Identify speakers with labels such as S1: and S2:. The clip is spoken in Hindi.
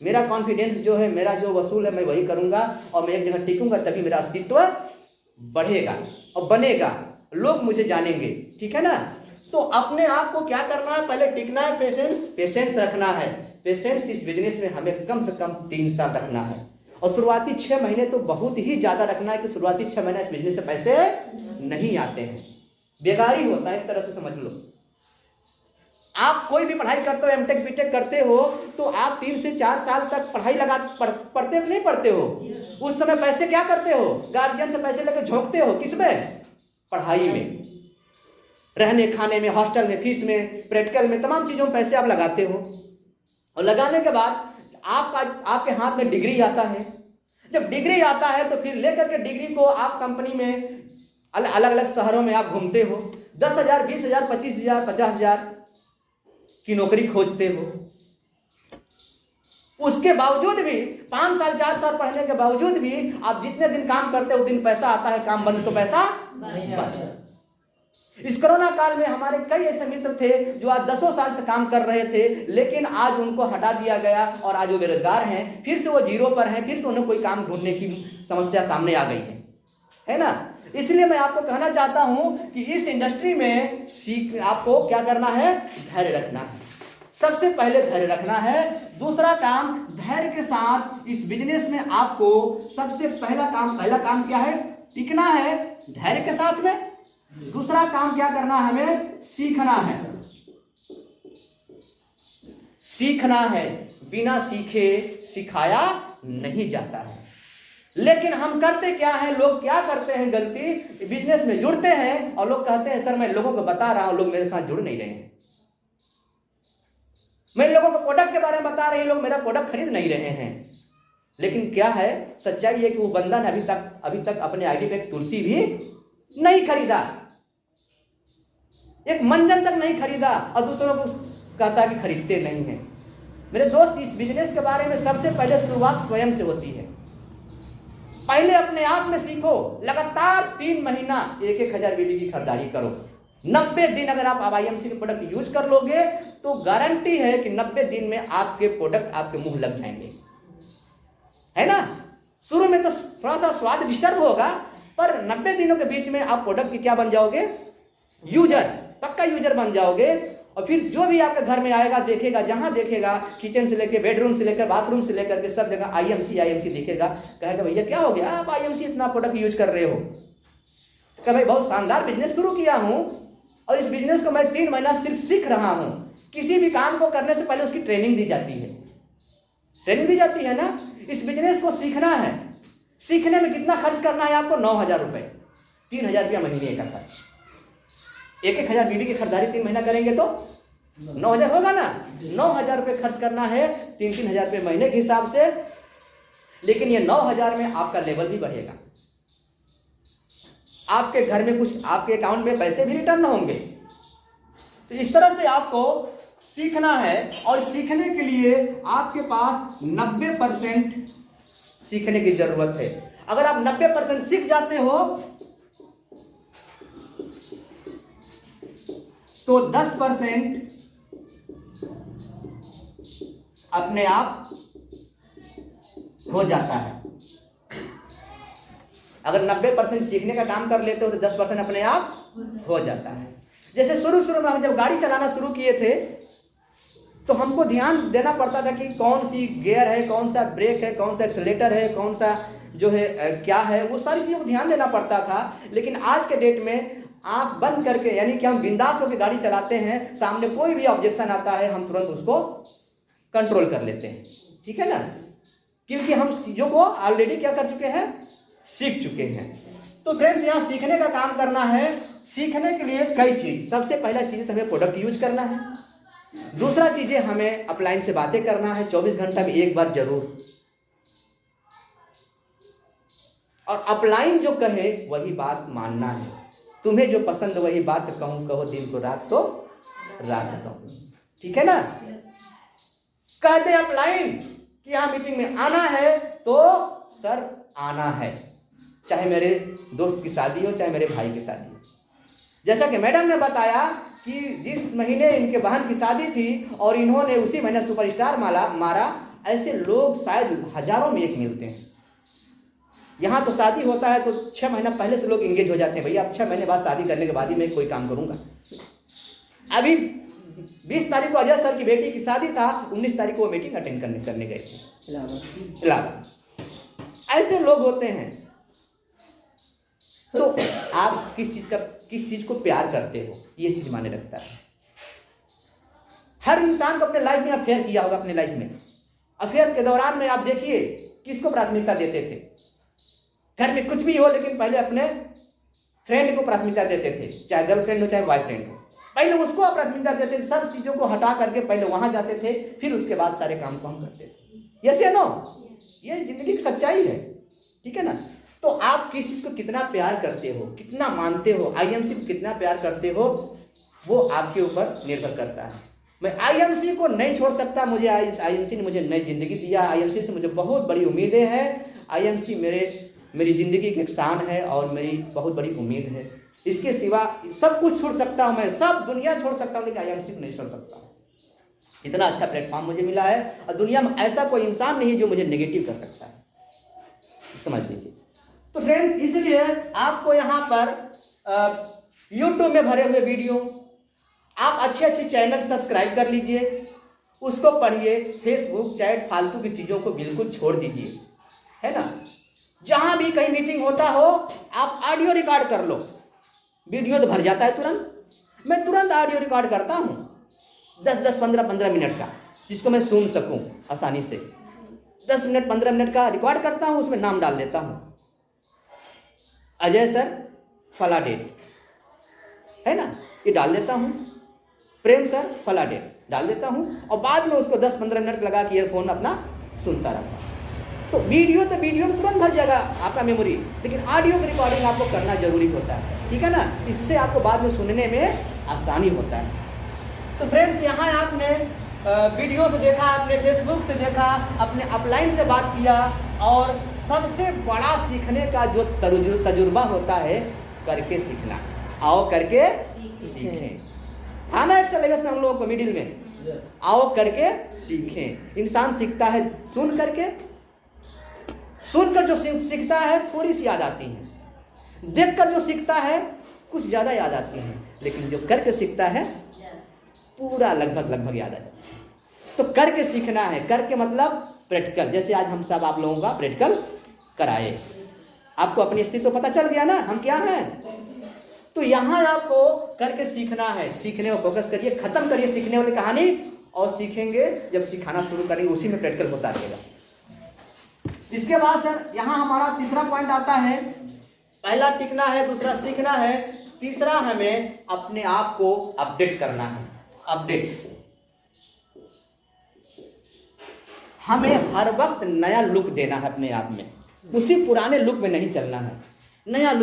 S1: मेरा कॉन्फिडेंस जो है, मेरा जो वसूल है मैं वही करूंगा और मैं एक जगह टिकूंगा, तभी मेरा अस्तित्व बढ़ेगा और बनेगा, लोग मुझे जानेंगे। ठीक है ना। तो अपने आप को क्या करना है, पहले टिकना है, पेशेंस रखना है। पेशेंस इस बिजनेस में हमें कम से कम 3 साल रखना है और शुरुआती 6 महीने तो बहुत ही ज्यादा रखना है कि शुरुआती 6 महीने इस बिजनेस से पैसे नहीं आते हैं, बेगारी होता है एक तरह से समझ लो। आप कोई भी पढ़ाई करते हो, एमटेक बीटेक करते हो, तो आप 3 से 4 साल तक पढ़ाई पढ़ते हो नहीं पढ़ते हो? उस समय पैसे क्या करते हो, गार्जियन से पैसे लेकर झोंकते हो, किसमें? पढ़ाई में, रहने खाने में, हॉस्टल में, फीस में, प्रैक्टिकल में, तमाम चीजों में पैसे आप लगाते हो। और लगाने के बाद आपके हाथ में डिग्री आता है। जब डिग्री आता है तो फिर लेकर के डिग्री को आप कंपनी में अलग अलग शहरों में आप घूमते हो, 10,000, 20,000, 25,000, 50,000 की नौकरी खोजते हो। उसके बावजूद भी 5 साल 4 साल पढ़ने के बावजूद भी आप जितने दिन काम करते हो दिन पैसा आता है, काम बंद तो पैसा बंद। इस कोरोना काल में हमारे कई ऐसे मित्र थे जो आज 10 साल से काम कर रहे थे, लेकिन आज उनको हटा दिया गया और आज वो बेरोजगार हैं, फिर से वो जीरो पर हैं, फिर से उन्हें कोई काम ढूंढने की समस्या सामने आ गई है ना। इसलिए मैं आपको कहना चाहता हूं कि इस इंडस्ट्री में आपको क्या करना है, धैर्य रखना है। सबसे पहले धैर्य रखना है। दूसरा काम, धैर्य के साथ इस बिजनेस में आपको सबसे पहला काम क्या है, टिकना है धैर्य के साथ में। दूसरा काम क्या करना है, हमें सीखना है। सीखना है, बिना सीखे सिखाया नहीं जाता है। लेकिन हम करते क्या है, लोग क्या करते हैं गलती, बिजनेस में जुड़ते हैं और लोग कहते हैं सर मैं लोगों को बता रहा हूं, लोग मेरे साथ जुड़ नहीं रहे हैं। मैं लोगों को प्रोडक्ट के बारे में बता रही हूं, लोग मेरा प्रोडक्ट खरीद नहीं रहे हैं। लेकिन क्या है, सच्चाई है कि वो बंदा ने अभी तक अपने आईडी पे एक तुलसी भी नहीं खरीदा, एक मंजन तक नहीं खरीदा और दूसरों को कहता कि खरीदते नहीं है। मेरे दोस्त, इस बिजनेस के बारे में सबसे पहले शुरुआत स्वयं से होती है। पहले अपने आप में सीखो, लगातार 3 महीना 1,000 बीडी की खरीदारी करो। 90 दिन अगर आप IMC के प्रोडक्ट यूज कर लोगे तो गारंटी है कि 90 दिन में आपके प्रोडक्ट आपके मुंह लग जाएंगे, है ना। शुरू में तो थोड़ा सा स्वाद डिस्टर्ब होगा, पर 90 दिनों के बीच में आप प्रोडक्ट की क्या बन जाओगे, यूजर, पक्का यूजर बन जाओगे। और फिर जो भी आपके घर में आएगा देखेगा, जहां देखेगा, किचन से लेकर बेडरूम से लेकर बाथरूम से लेकर के सब जगह IMC दिखेगा, कहेगा भैया क्या हो गया, आप IMC इतना प्रोडक्ट यूज कर रहे हो। कह भाई बहुत शानदार बिजनेस शुरू किया हूं और इस बिजनेस को मैं 3 महीना सिर्फ सीख रहा हूं। किसी भी काम को करने से पहले उसकी ट्रेनिंग दी जाती है, ना। इस बिजनेस को सीखना है। सीखने में कितना खर्च करना है आपको, 9,000 रुपए, 3,000 रुपया महीने का खर्च। 1,000 बीडी की खरीदारी 3 महीना करेंगे तो 9,000 होगा ना। 9,000 रुपये खर्च करना है 3,000 रुपये महीने के हिसाब से। लेकिन ये 9,000 में आपका लेवल भी बढ़ेगा, आपके घर में कुछ, आपके अकाउंट में पैसे भी रिटर्न होंगे। तो इस तरह से आपको सीखना है और सीखने के लिए आपके पास 90% सीखने की जरूरत है। अगर आप 90% सीख जाते हो तो 10% अपने आप हो जाता है। अगर 90% सीखने का काम कर लेते हो तो 10% अपने आप हो जाता है। जैसे शुरू में हम जब गाड़ी चलाना शुरू किए थे तो हमको ध्यान देना पड़ता था कि कौन सी गियर है, कौन सा ब्रेक है, कौन सा एक्सीलरेटर है, कौन सा जो है क्या है, वो सारी चीज़ों को ध्यान देना पड़ता था। लेकिन आज के डेट में आंख बंद करके, यानी कि हम बिंदास होकर गाड़ी चलाते हैं, सामने कोई भी ऑब्जेक्शन आता है हम तुरंत उसको कंट्रोल कर लेते हैं, ठीक है ना, क्योंकि हम चीज़ों को ऑलरेडी क्या कर चुके हैं, सीख चुके हैं। तो फ्रेंड्स, यहाँ सीखने का काम करना है। सीखने के लिए कई चीज़, सबसे पहला चीज़ तो हमें प्रोडक्ट यूज करना है। दूसरा चीज़ें हमें अपलाइन से बातें करना है 24 घंटा में एक बार जरूर। और अपलाइन जो कहे वही बात मानना है। तुम्हें जो पसंद वही बात कहूं, कहो दिन को रात तो रात कहूं, ठीक है ना। कहते अपलाइन कि यहाँ मीटिंग में आना है तो सर आना है, चाहे मेरे दोस्त की शादी हो, चाहे मेरे भाई की शादी हो। जैसा कि मैडम ने बताया कि जिस महीने इनके बहन की शादी थी और इन्होंने उसी महीने सुपरस्टार मारा, ऐसे लोग शायद हजारों में एक मिलते हैं। यहाँ तो शादी होता है तो 6 महीना पहले से लोग एंगेज हो जाते हैं, भैया अब 6 महीने बाद शादी करने के बाद ही मैं कोई काम करूँगा। अभी 20 तारीख को अजय सर की बेटी की शादी था, 19 तारीख को वो मीटिंग अटेंड करने गए थे इलाहाबाद। ऐसे लोग होते हैं। तो आप किस चीज को प्यार करते हो, ये चीज माने रखता है। हर इंसान को अपने लाइफ में अफेयर किया होगा। अपने लाइफ में अफेयर के दौरान में आप देखिए किसको प्राथमिकता देते थे। घर में कुछ भी हो लेकिन पहले अपने फ्रेंड को प्राथमिकता देते थे, चाहे गर्लफ्रेंड हो चाहे बॉयफ्रेंड हो, पहले उसको प्राथमिकता देते थे। सब चीजों को हटा करके पहले वहां जाते थे, फिर उसके बाद सारे काम को हम करते थे। यस या नो? ये जिंदगी की सच्चाई है, ठीक है ना। तो आप किस चीज को कितना प्यार करते हो, कितना मानते हो, आईएमसी को कितना प्यार करते हो, वो आपके ऊपर निर्भर करता है। मैं आईएमसी को नहीं छोड़ सकता। मुझे आईएमसी ने मुझे नई जिंदगी दिया। आईएमसी से मुझे बहुत बड़ी उम्मीदें हैं। आईएमसी मेरी जिंदगी की एक शान है और मेरी बहुत बड़ी उम्मीद है। इसके सिवा सब कुछ छोड़ सकता हूं, मैं सब दुनिया छोड़ सकता हूं, लेकिन आईएमसी को नहीं छोड़ सकता। इतना अच्छा प्लेटफॉर्म मुझे मिला है और दुनिया में ऐसा कोई इंसान नहीं है जो मुझे नेगेटिव कर सकता है, समझ लीजिए। तो फ्रेंड्स, इसलिए आपको यहाँ पर यूट्यूब में भरे हुए वीडियो, आप अच्छे अच्छे चैनल सब्सक्राइब कर लीजिए, उसको पढ़िए। फेसबुक चैट फालतू की चीज़ों को बिल्कुल छोड़ दीजिए, है ना। जहाँ भी कहीं मीटिंग होता हो आप ऑडियो रिकॉर्ड कर लो। वीडियो तो भर जाता है तुरंत, मैं तुरंत ऑडियो रिकॉर्ड करता हूँ 10-10, 15-15 मिनट का, जिसको मैं सुन सकूँ आसानी से। 10 मिनट 15 मिनट का रिकॉर्ड करता हूँ, उसमें नाम डाल देता हूँ, अजय सर फला डेट, है ना, ये डाल देता हूँ। प्रेम सर फला डेट डाल देता हूँ और बाद में उसको 10-15 मिनट लगा के ईयरफोन अपना सुनता रहता हूँ। तो वीडियो में तुरंत भर जाएगा आपका मेमोरी, लेकिन ऑडियो की रिकॉर्डिंग आपको करना जरूरी होता है, ठीक है ना। इससे आपको बाद में सुनने में आसानी होता है। तो फ्रेंड्स, यहाँ आपने वीडियो से देखा, आपने फेसबुक से देखा, अपने अपलाइन से बात किया, और सबसे बड़ा सीखने का जो तजुर्बा होता है, करके सीखना। आओ करके सीखें, था ना एक सिलेबस में हम लोगों को मिडिल में, आओ करके सीखें। इंसान सीखता है सुनकर जो सीखता है थोड़ी सी याद आती है, देखकर जो सीखता है कुछ ज़्यादा याद आती है, लेकिन जो करके सीखता है पूरा लगभग याद आ जाता है। तो करके सीखना है। करके मतलब प्रैक्टिकल, जैसे आज हम सब आप लोगों का प्रैक्टिकल कराए, आपको अपनी स्थिति तो पता चल गया ना हम क्या हैं। तो यहाँ आपको करके सीखना है। सीखने में फोकस करिए, खत्म करिए सीखने वाली कहानी, और सीखेंगे जब सिखाना शुरू करेंगे उसी में प्रैक्टिकल होता रहेगा। इसके बाद सर यहाँ हमारा तीसरा पॉइंट आता है। पहला टिकना है, दूसरा सीखना है, तीसरा हमें अपने आप को अपडेट करना है। अपडेट, हमें हर वक्त नया लुक देना है अपने आप में, उसी पुराने लुक में नहीं चलना है, नया लुक